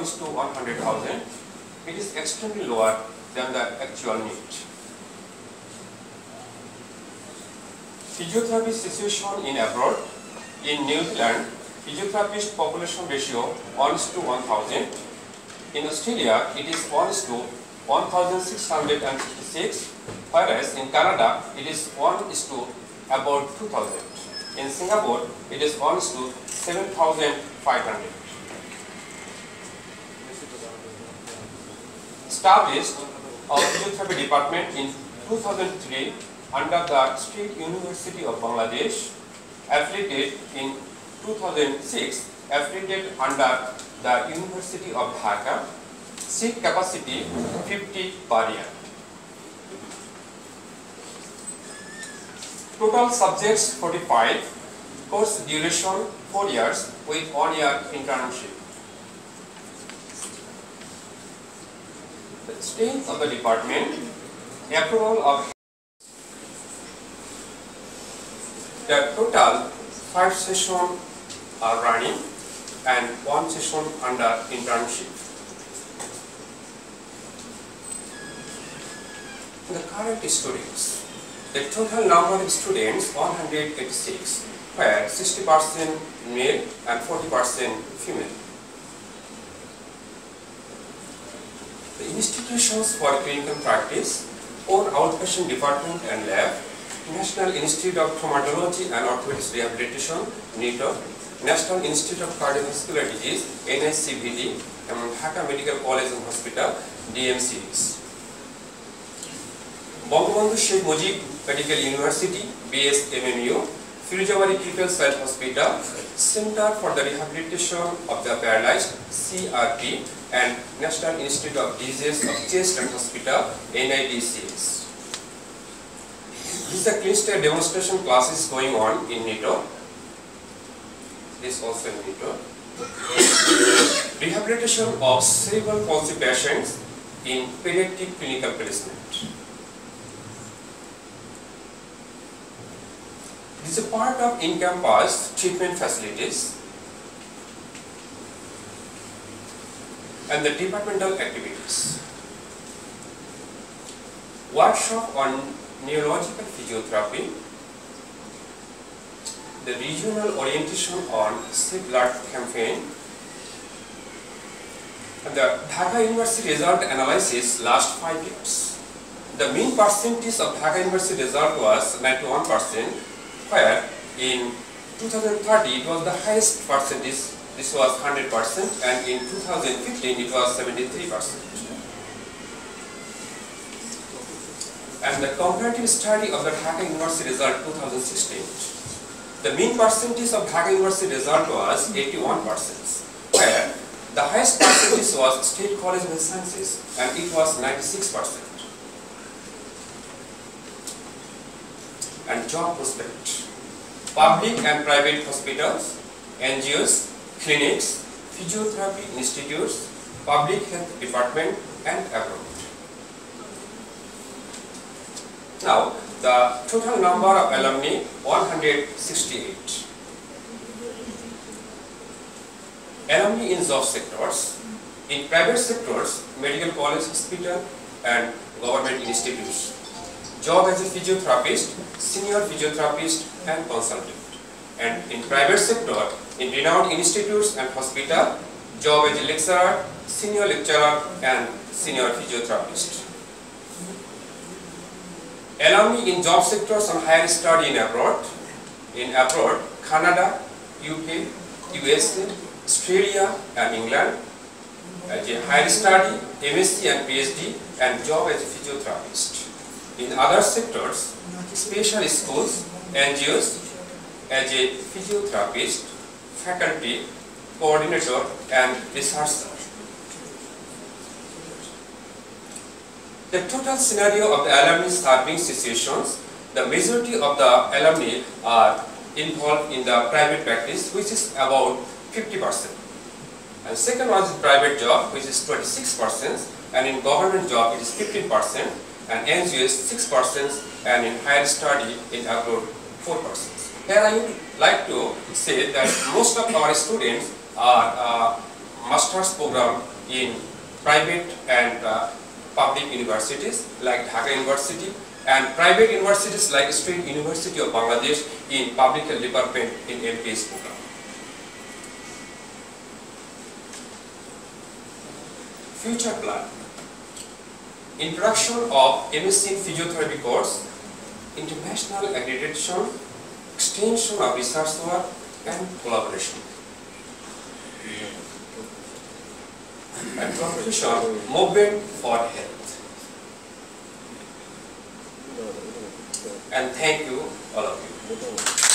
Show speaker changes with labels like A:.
A: is to 100,000, it is extremely lower than the actual need. Physiotherapy situation in abroad. In New Zealand, physiotherapist population ratio 1 is to 1,000. In Australia, it is 1 is to 1,666, whereas in Canada, it is 1 is to about 2,000. In Singapore, it is 1 is to 7,500. Established a physiotherapy department in 2003 under the State University of Bangladesh, affiliated in 2006, affiliated under the University of Dhaka, seat capacity 50 per year. Total subjects 45, course duration 4 years with 1 year internship. The strength of the department, approval of the total 5 sessions are running and 1 session under internship. The current students. The total number of students 186, where 60% male and 40% female. The institutions for clinical practice, own outpatient department and lab, National Institute of Traumatology and Orthopedics Rehabilitation, NITO, National Institute of Cardiovascular Disease, NICVD, and Dhaka Medical College and Hospital, DMCs. Bangabandhu Sheikh Mujib Medical University, BSMMU, Firuzabadi People's Health Hospital, Center for the Rehabilitation of the Paralyzed, CRP, and National Institute of Diseases of Chest and Hospital, NIDCS. This is a clinical demonstration classes going on in NITO. This also in NITO. Rehabilitation of cerebral palsy patients in pediatric clinical placement. This is a part of in-campus treatment facilities and the departmental activities. Workshop on neurological physiotherapy, the regional orientation on Save Blood campaign, and the Dhaka University result analysis last 5 years. The mean percentage of Dhaka University result was 91%, where in 2030 it was the highest percentage, this was 100%, and in 2015 it was 73%. And the comparative study of the Dhaka University result 2016. The mean percentage of Dhaka University result was 81%, where the highest percentage was State College of Health Sciences, and it was 96%. And job prospect. Public and private hospitals, NGOs, clinics, physiotherapy institutes, public health department, and abroad. Now, the total number of alumni 168. Alumni in job sectors. In private sectors, medical college, hospital, and government institutes. Job as a physiotherapist, senior physiotherapist, and consultant. And in private sector, in renowned institutes and hospital, job as a lecturer, senior lecturer, and senior physiotherapist. Alumni in job sectors on higher study in abroad, Canada, UK, USA, Australia, and England, as a higher study, MSc and PhD, and job as a physiotherapist. In other sectors, special schools, NGOs, as a physiotherapist, faculty, coordinator, and researcher. The total scenario of the alumni serving situations, the majority of the alumni are involved in the private practice, which is about 50%. And second one is private job, which is 26%, and in government job it is 15%, and NGO is 6%, and in higher study in abroad 4%. Here I would like to say that most of our students are master's program in private and public universities like Dhaka University, and private universities like State University of Bangladesh in public health department in LPS program. Future plan: introduction of MSc in physiotherapy course, international accreditation, extension of research work, and collaboration. And conclusion: movement for health. And thank you, all of you.